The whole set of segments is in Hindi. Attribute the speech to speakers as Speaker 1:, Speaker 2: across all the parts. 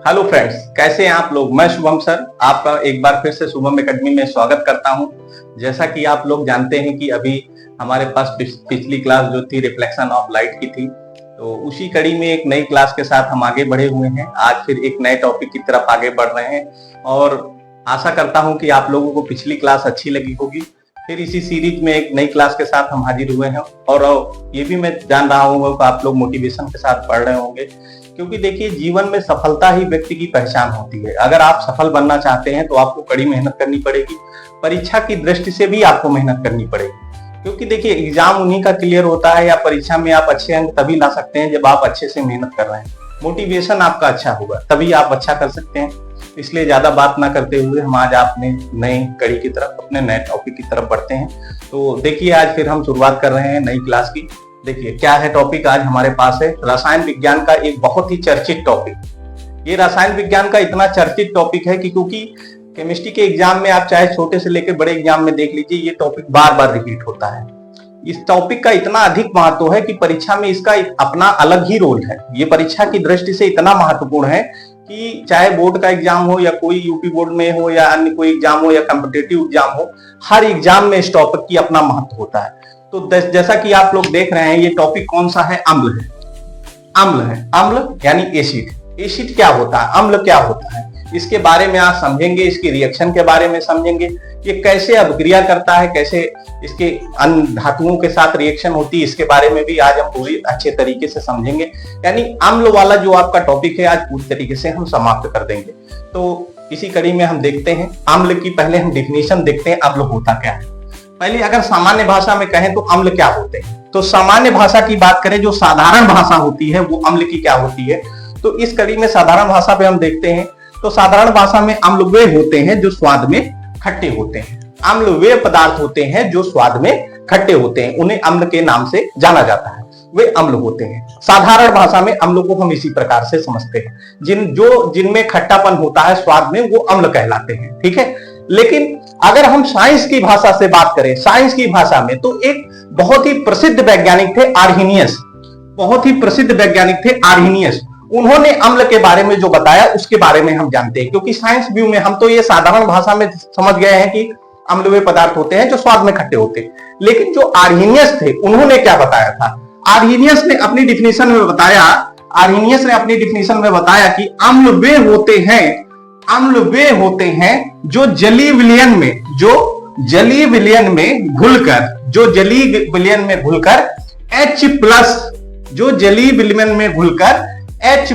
Speaker 1: हेलो फ्रेंड्स, कैसे हैं आप लोग। मैं शुभम सर आपका एक बार फिर से शुभम एकेडमी में स्वागत करता हूं। जैसा कि आप लोग जानते हैं कि अभी हमारे पास पिछली क्लास जो थी रिफ्लेक्शन ऑफ लाइट की थी, तो उसी कड़ी में एक नई क्लास के साथ हम आगे बढ़े हुए हैं। आज फिर एक नए टॉपिक की तरफ आगे बढ़ रहे हैं और आशा करता हूं कि आप लोगों को पिछली क्लास अच्छी लगी होगी। फिर इसी सीरीज में एक नई क्लास के साथ हम हाजिर हुए हैं और ये भी मैं जान रहा हूँ कि आप लोग मोटिवेशन के साथ पढ़ रहे होंगे, क्योंकि देखिए जीवन में सफलता ही व्यक्ति की पहचान होती है। अगर आप सफल बनना चाहते हैं तो आपको कड़ी मेहनत करनी पड़ेगी। परीक्षा की दृष्टि से भी आपको मेहनत करनी पड़ेगी, क्योंकि देखिए एग्जाम उन्हीं का क्लियर होता है या परीक्षा में आप अच्छे अंक तभी ला सकते हैं जब आप अच्छे से मेहनत कर रहे हैं। मोटिवेशन आपका अच्छा होगा तभी आप अच्छा कर सकते हैं। इसलिए ज्यादा बात ना करते हुए हम आज अपने नई कड़ी की तरफ, अपने नए टॉपिक की तरफ बढ़ते हैं। तो देखिए आज फिर हम शुरुआत कर रहे हैं नई क्लास की। देखिए क्या है टॉपिक आज हमारे पास है, रसायन विज्ञान का एक बहुत ही चर्चित टॉपिक। ये रसायन विज्ञान का इतना चर्चित टॉपिक है कि क्योंकि केमिस्ट्री के एग्जाम में आप चाहे छोटे से लेकर बड़े एग्जाम में देख लीजिए, ये टॉपिक बार बार रिपीट होता है। इस टॉपिक का इतना अधिक महत्व है कि परीक्षा में इसका अपना अलग ही रोल है। ये परीक्षा की दृष्टि से इतना महत्वपूर्ण है कि चाहे बोर्ड का एग्जाम हो या कोई यूपी बोर्ड में हो या अन्य कोई एग्जाम हो या कॉम्पिटिटिव एग्जाम हो, हर एग्जाम में इस टॉपिक की अपना महत्व होता है। तो जैसा कि आप लोग देख रहे हैं, ये टॉपिक कौन सा है? अम्ल है। अम्ल है, अम्ल यानी एसिड। एसिड क्या होता है, अम्ल क्या होता है, इसके बारे में आप समझेंगे। इसके रिएक्शन के बारे में समझेंगे, ये कैसे अभिक्रिया करता है, कैसे इसके अन्य धातुओं के साथ रिएक्शन होती है, इसके बारे में भी आज हम पूरी अच्छे तरीके से समझेंगे। यानी अम्ल वाला जो आपका टॉपिक है आज पूरी तरीके से हम समाप्त कर देंगे। तो इसी कड़ी में हम देखते हैं अम्ल की। पहले हम डिफिनेशन देखते हैं, अम्ल होता क्या है। पहले अगर सामान्य भाषा में कहें तो अम्ल क्या होते हैं, तो सामान्य भाषा की बात करें, जो साधारण भाषा होती है वो अम्ल की क्या होती है। तो इस कड़ी में साधारण भाषा पे हम देखते हैं। तो साधारण भाषा में अम्ल वे होते हैं जो स्वाद में खट्टे होते हैं। अम्ल वे पदार्थ होते हैं जो स्वाद में खट्टे होते हैं, उन्हें अम्ल के नाम से जाना जाता है, वे अम्ल होते हैं। साधारण भाषा में अम्ल को हम इसी प्रकार से समझते हैं, जिनमें खट्टापन होता है स्वाद में, वो अम्ल कहलाते हैं। ठीक है। लेकिन अगर हम साइंस की भाषा से बात करें, साइंस की भाषा में, तो एक बहुत ही प्रसिद्ध वैज्ञानिक थे आर्हेनियस। बहुत ही प्रसिद्ध वैज्ञानिक थे आर्हेनियस। उन्होंने अम्ल के बारे में जो बताया उसके बारे में हम जानते हैं, क्योंकि साइंस व्यू में हम तो ये साधारण भाषा में समझ गए हैं कि अम्ल वे पदार्थ होते हैं जो स्वाद में खट्टे होते हैं। लेकिन जो आर्हेनियस थे उन्होंने क्या बताया था? आर्हेनियस ने अपनी डिफिनेशन में बताया, कि अम्ल वे होते हैं, अम्ल वे होते हैं जो जलीय विलयन में, H+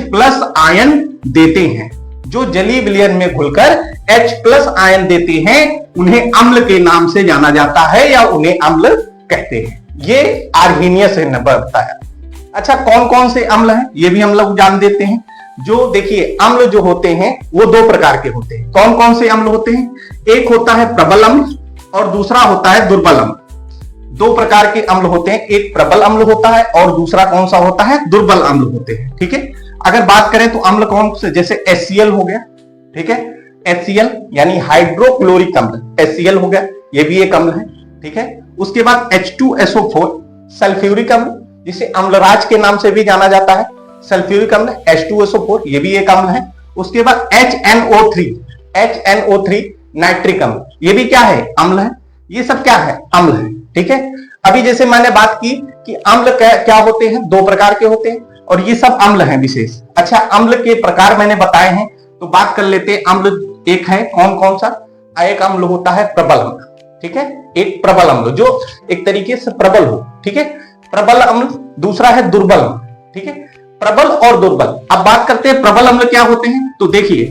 Speaker 1: आयन देते हैं। जो जलीय विलयन में घुलकर H+ आयन देते हैं उन्हें अम्ल के नाम से जाना जाता है या उन्हें अम्ल कहते हैं। ये आर्हेनियस ने बताया। अच्छा, कौन कौन से अम्ल हैं ये भी हम लोग जान देते हैं। जो देखिए अम्ल जो होते हैं वो दो प्रकार के होते हैं। कौन कौन से अम्ल होते हैं? एक होता है प्रबल अम्ल और दूसरा होता है दुर्बल अम्ल। दो प्रकार के अम्ल होते हैं, एक प्रबल अम्ल होता है और दूसरा कौन सा होता है? दुर्बल अम्ल होते हैं। ठीक है। अगर बात करें तो अम्ल कौन से, जैसे HCl हो गया। ठीक है। HCl यानी हाइड्रोक्लोरिक अम्ल, HCl हो गया, ये भी एक अम्ल है। ठीक है। उसके बाद H2SO4 सल्फ्यूरिक अम्ल, जिसे अम्लराज के नाम से भी जाना जाता है, सल्फ्यूरिक अम्ल H2SO4, ये भी एक अम्ल है। उसके बाद HNO3 नाइट्रिक अम्ल, ये भी क्या है? अम्ल है। ये सब क्या है? अम्ल है। ठीक है। अभी जैसे मैंने बात की कि अम्ल क्या होते हैं, दो प्रकार के होते हैं और ये सब अम्ल हैं विशेष। अच्छा, अम्ल के प्रकार मैंने बताए हैं, तो बात कर लेते हैं। अम्ल एक है, कौन कौन सा? एक अम्ल होता है प्रबल अम्ल। ठीक है। एक प्रबल अम्ल जो एक तरीके से प्रबल हो। ठीक है। प्रबल अम्ल। दूसरा है दुर्बल अम्ल। ठीक है। प्रबल और दुर्बल। अब बात करते हैं प्रबल अम्ल क्या होते हैं। तो देखिए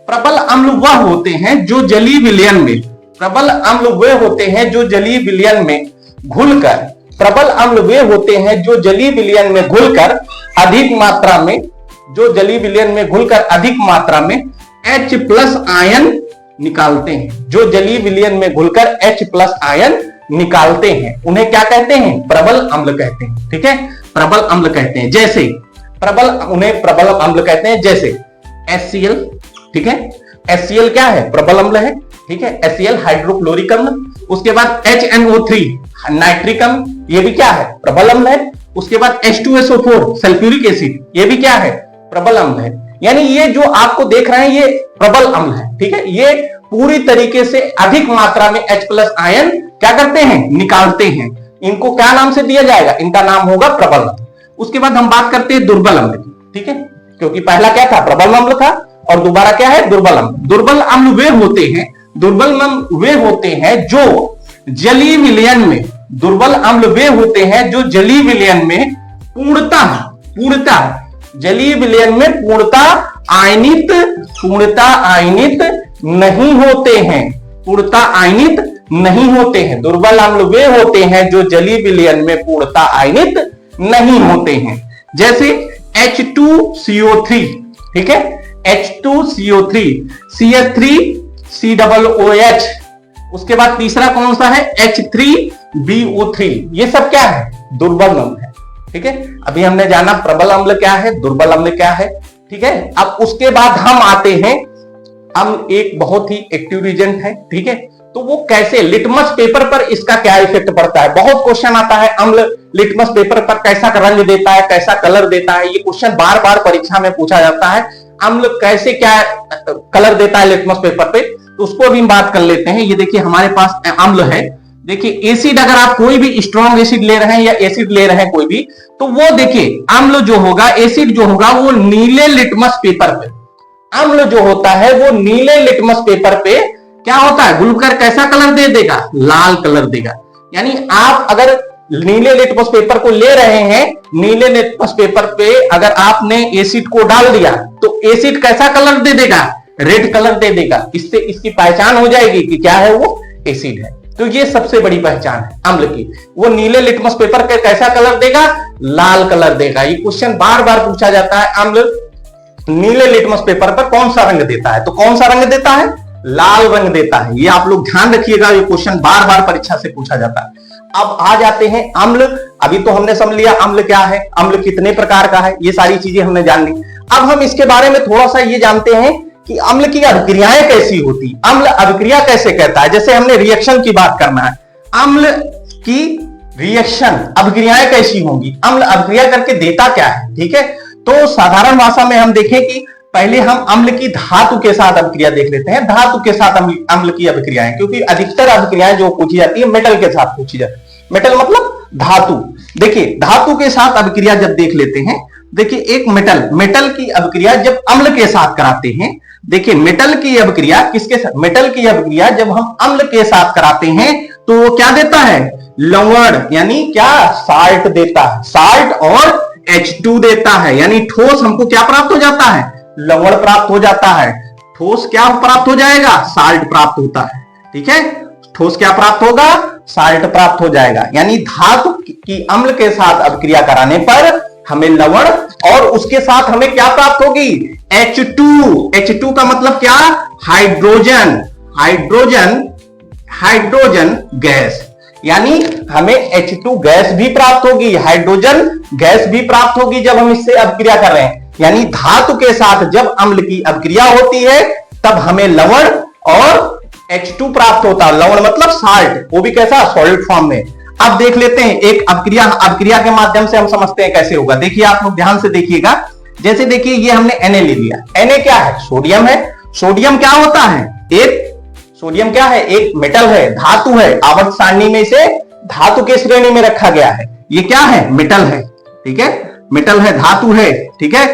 Speaker 1: प्रबल अम्ल वह होते हैं जो जलीय विलयन में, प्रबल अम्ल वे होते हैं जो जलीय विलयन में घुलकर, प्रबल अम्ल वे होते हैं जो जलीय विलयन में घुलकर अधिक मात्रा में, H+ आयन निकालते हैं। जो जलीय विलयन में घुलकर H+ आयन निकालते हैं उन्हें क्या कहते हैं? प्रबल अम्ल कहते हैं। ठीक है। प्रबल अम्ल कहते हैं। जैसे उन्हें प्रबल अम्ल कहते हैं, जैसे HCl। ठीक है। HCl क्या है? प्रबल अम्ल है। ठीक है। HCl हाइड्रोक्लोरिक अम्ल। उसके बाद HNO3 नाइट्रिक अम्ल, ये भी क्या है? प्रबल अम्ल है। उसके बाद H2SO4 सल्फ्यूरिक एसिड, ये भी क्या है? प्रबल अम्ल है। यानी ये जो आपको देख रहे हैं ये प्रबल अम्ल है, ठीक है। ये पूरी तरीके से अधिक मात्रा में H+ आयन क्या करते हैं, निकालते हैं। इनको क्या नाम से दिया जाएगा, इनका नाम होगा प्रबल अम्ल। उसके बाद हम बात करते हैं दुर्बल अम्ल की, ठीक है, क्योंकि पहला क्या था, प्रबल अम्ल था, और दोबारा क्या है, दुर्बल अम्ल। दुर्बल अम्ल वे होते हैं, दुर्बल अम्ल वे होते हैं जो जलीय विलयन में, दुर्बल अम्ल वे होते हैं जो जलीय विलयन में पूर्णतः जलीय विलयन में पूर्णतः आयनित नहीं होते हैं, पूर्णतः आयनित नहीं होते हैं। दुर्बल अम्ल वे होते हैं जो जलीय विलयन में पूर्णतः आयनित नहीं होते हैं, जैसे H2CO3, ठीक है, H2CO3, CH3COOH, उसके बाद तीसरा कौन सा है, H3BO3। ये सब क्या है, दुर्बल अम्ल है, ठीक है। अभी हमने जाना प्रबल अम्ल क्या है, दुर्बल अम्ल क्या है, ठीक है। अब उसके बाद हम आते हैं, अम्ल एक बहुत ही एक्टिव एजेंट है, ठीक है। तो वो कैसे, लिटमस पेपर पर इसका क्या इफेक्ट पड़ता है। बहुत क्वेश्चन आता है, अम्ल लिटमस पेपर पर कैसा रंग देता है, कैसा कलर देता है। ये क्वेश्चन बार बार परीक्षा में पूछा जाता है, अम्ल कैसे क्या कलर देता है लिटमस पेपर पे, तो उसको भी हम बात कर लेते हैं। ये देखिए हमारे पास अम्ल है, देखिए एसिड, अगर आप कोई भी स्ट्रॉन्ग एसिड ले रहे हैं या एसिड ले रहे हैं कोई भी, तो वो देखिए अम्ल जो होगा, एसिड जो होगा वो नीले लिटमस पेपर पे, अम्ल जो होता है वो नीले लिटमस पेपर पे क्या होता है, घुलकर कैसा कलर दे देगा, लाल कलर देगा। यानी आप अगर नीले लिटमस पेपर को ले रहे हैं, नीले लिटमस पेपर पे अगर आपने एसिड को डाल दिया तो एसिड कैसा कलर दे देगा, रेड कलर दे देगा। इससे इसकी पहचान हो जाएगी कि क्या है, वो एसिड है। तो ये सबसे बड़ी पहचान है अम्ल की, वो नीले लिटमस पेपर पे कैसा कलर देगा, लाल कलर देगा। ये क्वेश्चन बार बार पूछा जाता है, अम्ल नीले लिटमस पेपर पर कौन सा रंग देता है, तो कौन सा रंग देता है, लाल रंग देता है। ये आप लोग ध्यान रखिएगा, ये क्वेश्चन बार बार परीक्षा से पूछा जाता है। अब आ जाते हैं अम्ल। अभी तो हमने समझ लिया अम्ल क्या है, अम्ल कितने प्रकार का है, ये सारी चीजें हमने जान ली। अब हम इसके बारे में थोड़ा सा ये जानते हैं कि अम्ल की अभिक्रियाएं कैसी होती, अम्ल अभिक्रिया कैसे कहता है। जैसे हमने रिएक्शन की बात करना है, अम्ल की रिएक्शन अभिक्रियाएं कैसी होंगी, अम्ल अभिक्रिया करके देता क्या है, ठीक है। तो साधारण भाषा में हम देखें कि पहले हम अम्ल की धातु के साथ अभिक्रिया देख लेते हैं, धातु के साथ अम्ल की अभिक्रियाएं, क्योंकि अधिकतर अभिक्रियाएं जो पूछी जाती है मेटल के साथ पूछी जाती है। मेटल मतलब धातु। देखिए धातु के साथ अभिक्रिया जब देख लेते हैं, देखिए एक मेटल की अभिक्रिया जब अम्ल के साथ कराते हैं, देखिए मेटल की अभिक्रिया किसके साथ, मेटल की अभिक्रिया जब हम अम्ल के साथ कराते हैं तो वो क्या देता है, लवण, यानी क्या, साल्ट देता है, साल्ट और H2 देता है। यानी ठोस हमको क्या प्राप्त हो जाता है, लवण प्राप्त हो जाता है। ठोस क्या प्राप्त हो जाएगा, साल्ट प्राप्त होता है, ठीक है। ठोस क्या प्राप्त होगा, साल्ट प्राप्त हो जाएगा। यानी धातु की अम्ल के साथ अभिक्रिया कराने पर हमें लवण और उसके साथ हमें क्या प्राप्त होगी, H2 का मतलब क्या, हाइड्रोजन, हाइड्रोजन गैस। यानी हमें H2 गैस भी प्राप्त होगी, हाइड्रोजन गैस भी प्राप्त होगी जब हम इससे अभिक्रिया कर रहे हैं। यानी धातु के साथ जब अम्ल की अभिक्रिया होती है तब हमें लवण और H2 प्राप्त होता है। लवण मतलब साल्ट, वो भी कैसा, सॉलिड फॉर्म में। अब देख लेते हैं एक अभिक्रिया के माध्यम से हम समझते हैं कैसे होगा। देखिए आप लोग ध्यान से देखिएगा, जैसे देखिए ये हमने Na ले लिया, Na क्या है, सोडियम है। सोडियम क्या होता है, सोडियम क्या है, एक मेटल है, धातु है। आवर्त सारणी में इसे धातु के श्रेणी में रखा गया है। ये क्या है, मेटल है, ठीक है, मेटल है, धातु है, ठीक है।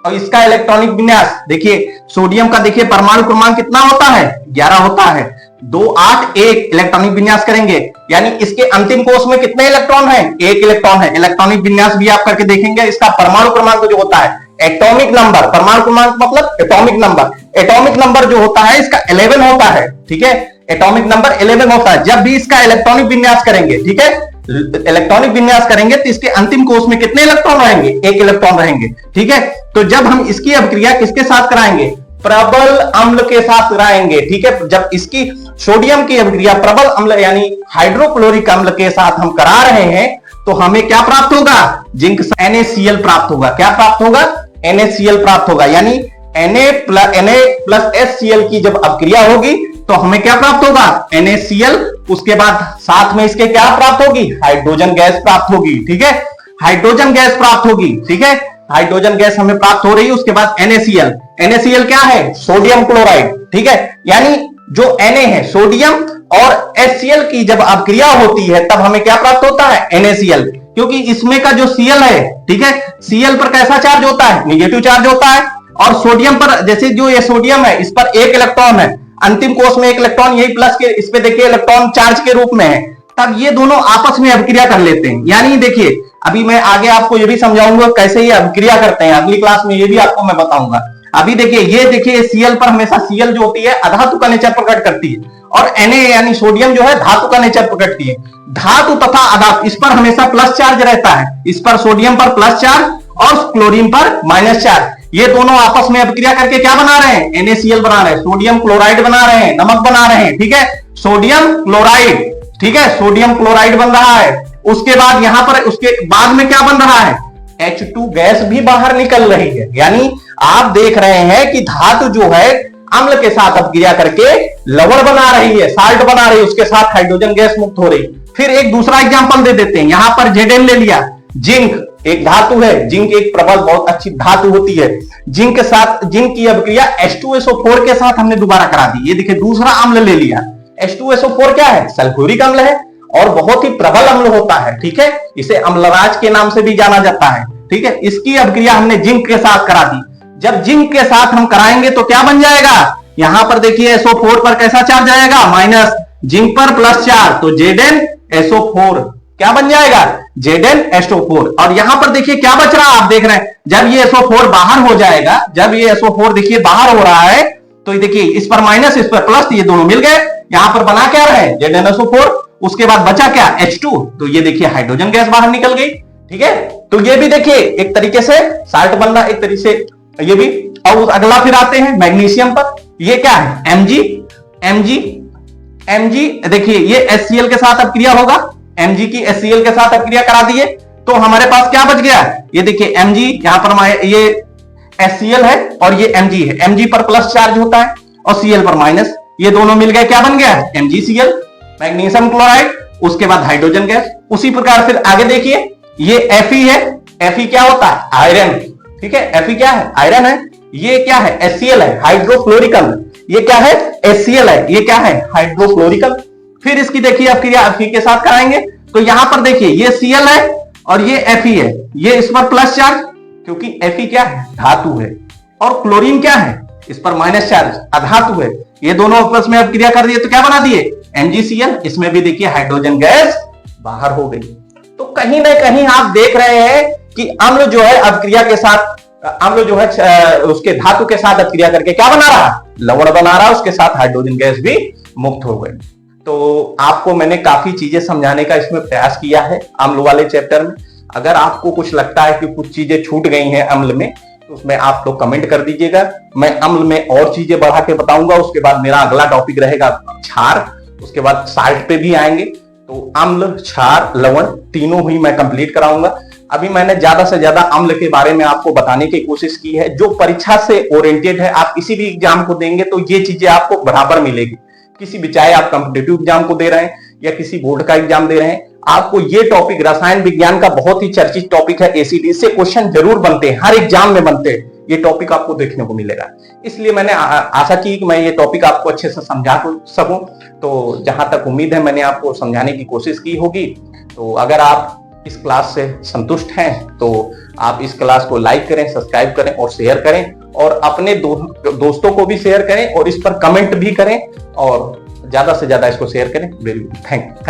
Speaker 1: और इसका इलेक्ट्रॉनिक विन्यास देखिए, सोडियम का देखिए परमाणु क्रमांक कितना होता है, 11 होता है। 2 8 1 इलेक्ट्रॉनिक विन्यास करेंगे, यानी इसके अंतिम कोष में कितने इलेक्ट्रॉन है, 1 इलेक्ट्रॉन है। इलेक्ट्रॉनिक विन्यास भी आप करके देखेंगे। इसका परमाणु क्रमांक जो होता है, एटॉमिक नंबर, परमाणु क्रमांक मतलब एटॉमिक नंबर, एटॉमिक नंबर जो होता है इसका 11 होता है, ठीक है। एटॉमिक नंबर 11 होता है। जब भी इसका इलेक्ट्रॉनिक विन्यास करेंगे, ठीक है, इलेक्ट्रॉनिक विन्यास करेंगे तो इसके अंतिम कोष में कितने इलेक्ट्रॉन रहेंगे, 1 इलेक्ट्रॉन रहेंगे, ठीक है। तो जब हम इसकी अभिक्रिया किसके साथ कराएंगे, प्रबल अम्ल के साथ कराएंगे, ठीक है। जब इसकी सोडियम की अभिक्रिया प्रबल अम्ल यानी हाइड्रोक्लोरिक अम्ल के साथ हम करा रहे हैं तो हमें क्या प्राप्त होगा, जिंक NaCl प्राप्त होगा। क्या प्राप्त होगा, NaCl प्राप्त होगा। यानी Na+HCl की जब अभिक्रिया होगी तो हमें क्या प्राप्त होगा, NaCl। उसके बाद साथ में इसके क्या प्राप्त होगी, हाइड्रोजन गैस प्राप्त होगी, ठीक है, हाइड्रोजन गैस प्राप्त होगी, ठीक है। हाइड्रोजन गैस हमें प्राप्त हो रही है। उसके बाद NaCl, NaCl क्या है? सोडियम क्लोराइड, ठीक है। यानी जो Na है सोडियम और HCl की जब अभिक्रिया होती है तब हमें क्या प्राप्त होता है? NaCl, क्योंकि इसमें का जो Cl है, ठीक है, Cl पर कैसा चार्ज होता है? निगेटिव चार्ज होता है। और सोडियम पर, जैसे जो ये सोडियम है इस पर एक इलेक्ट्रॉन है, अंतिम कोष में एक इलेक्ट्रॉन, यही प्लस के इस पे देखिए इलेक्ट्रॉन चार्ज के रूप में है, तब ये दोनों आपस में अभिक्रिया कर लेते हैं। यानी देखिए अभी मैं आगे आपको ये भी समझाऊंगा कैसे ये अभिक्रिया करते हैं, अगली क्लास में ये भी आपको मैं बताऊंगा। अभी देखिए ये देखिए Cl पर हमेशा Cl जो होती है अधातु का नेचर प्रकट करती है, और Na यानी सोडियम जो है धातु का नेचर प्रकटती है। धातु तथा अधातु इस पर हमेशा प्लस चार्ज रहता है, इस पर सोडियम पर प्लस चार्ज और क्लोरीन पर माइनस चार्ज। ये दोनों आपस में अभिक्रिया करके क्या बना रहे हैं? NaCl बना रहे हैं, सोडियम क्लोराइड बना रहे हैं, नमक बना रहे हैं, ठीक है, सोडियम क्लोराइड, ठीक है, सोडियम क्लोराइड बन रहा है। उसके बाद यहां पर उसके बाद में क्या बन रहा है? H2 गैस भी बाहर निकल रही है। यानी आप देख रहे हैं कि धातु जो है अम्ल के साथ अभिक्रिया करके लवण बना रही है, साल्ट बना रही है, उसके साथ हाइड्रोजन गैस मुक्त हो रही। फिर एक दूसरा एग्जांपल दे देते हैं, यहां पर Zn ले लिया, जिंक एक धातु है, जिंक एक प्रबल बहुत अच्छी धातु होती है। जिंक के साथ जिंक की अभिक्रिया H2SO4 के साथ हमने दोबारा करा दी। ये देखिए दूसरा अम्ल ले लिया, H2SO4 क्या है? सल्फ्यूरिक अम्ल है और बहुत ही प्रबल अम्ल होता है, ठीक है, इसे अम्लराज के नाम से भी जाना जाता है, ठीक है। इसकी अभिक्रिया हमने जिंक के साथ करा दी। जब जिंक के साथ हम कराएंगे तो क्या बन जाएगा? यहां पर देखिए SO4 पर कैसा चार्ज आएगा? माइनस, जिंक पर प्लस चार्ज, तो ZnSO4 क्या बन जाएगा? ZnSO4। और यहां पर देखिए क्या बच रहा है, आप देख रहे हैं, जब ये SO4 बाहर हो जाएगा, जब ये SO4 देखिए बाहर हो रहा है तो देखिए इस पर माइनस इस पर प्लस, ये दोनों मिल गए, यहां पर बना क्या रहे? ZnSO4। उसके बाद बचा क्या? H2, तो ये देखिए हाइड्रोजन गैस बाहर निकल गई, ठीक है। तो ये भी देखिए एक तरीके से साल्ट बन रहा, एक तरीके से ये भी। और अगला फिर आते हैं मैग्नीशियम पर, ये क्या है? Mg देखिए ये HCl के साथ अभिक्रिया होगा, Mg की HCl के साथ अभिक्रिया करा दिए तो हमारे पास क्या बच गया? ये देखिए Mg, यहां पर ये HCl है और ये Mg है, Mg पर प्लस चार्ज होता है और Cl पर माइनस, ये दोनों मिल गए, क्या बन गया? MgCl, magnesium chloride. उसके बाद हाइड्रोजन गैस। उसी प्रकार फिर आगे देखिए ये Fe है, Fe क्या होता है? आयरन, ठीक है, Fe क्या है? आयरन है। ये क्या है? HCl है, हाइड्रोक्लोरिक अम्ल। ये क्या है? HCl है, ये क्या है? हाइड्रोक्लोरिक अम्ल। फिर इसकी देखिए अभिक्रिया Fe के साथ कराएंगे तो यहां पर देखिए ये Cl है और ये Fe है, ये इस पर प्लस चार्ज, क्योंकि Fe क्या है? धातु है, और क्लोरीन क्या है? इस पर माइनस चार्ज, अधातु है। ये दोनों आपस में अभिक्रिया कर दिए तो क्या बना दिए? MgCl। इसमें भी देखिए हाइड्रोजन गैस बाहर हो गई। तो कहीं ना कहीं आप देख रहे हैं कि अम्ल जो है अभिक्रिया के साथ, अम्ल जो है उसके धातु के साथ अभिक्रिया करके क्या बना रहा? लवण बना रहा, उसके साथ हाइड्रोजन गैस भी मुक्त हो गई। तो आपको मैंने काफी चीजें समझाने का इसमें प्रयास किया है अम्ल वाले चैप्टर में। अगर आपको कुछ लगता है कि कुछ चीजें छूट गई हैं अम्ल में, तो उसमें आप लोग कमेंट कर दीजिएगा। मैं अम्ल में और चीजें बढ़ा के बताऊंगा। उसके बाद मेरा अगला टॉपिक रहेगा क्षार, उसके बाद साल्ट पे भी आएंगे। तो अम्ल, क्षार, लवण तीनों ही मैं कंप्लीट कराऊंगा। अभी मैंने ज्यादा से ज्यादा अम्ल के बारे में आपको बताने की कोशिश की है। जो परीक्षा से ओरिएंटेड है, आप किसी भी एग्जाम को देंगे तो ये चीजें आपको बराबर मिलेगी। किसी भी, चाहे आप कॉम्पिटिटिव एग्जाम को दे रहे हैं या किसी बोर्ड का एग्जाम दे रहे हैं, आपको ये टॉपिक रसायन विज्ञान का बहुत ही चर्चित टॉपिक है। एसीडी से क्वेश्चन जरूर बनते हैं, हर एग्जाम में बनते हैं। ये टॉपिक आपको देखने को मिलेगा। इसलिए मैंने आशा की कि मैं ये टॉपिक आपको अच्छे से समझा सकूं। तो जहां तक उम्मीद है मैंने आपको समझाने की कोशिश की होगी। तो अगर आप इस क्लास से संतुष्ट हैं तो आप इस क्लास को लाइक करें, सब्सक्राइब करें और शेयर करें, और अपने दोस्तों को भी शेयर करें और इस पर कमेंट भी करें, और ज्यादा से ज्यादा इसको शेयर करें। Very good, thank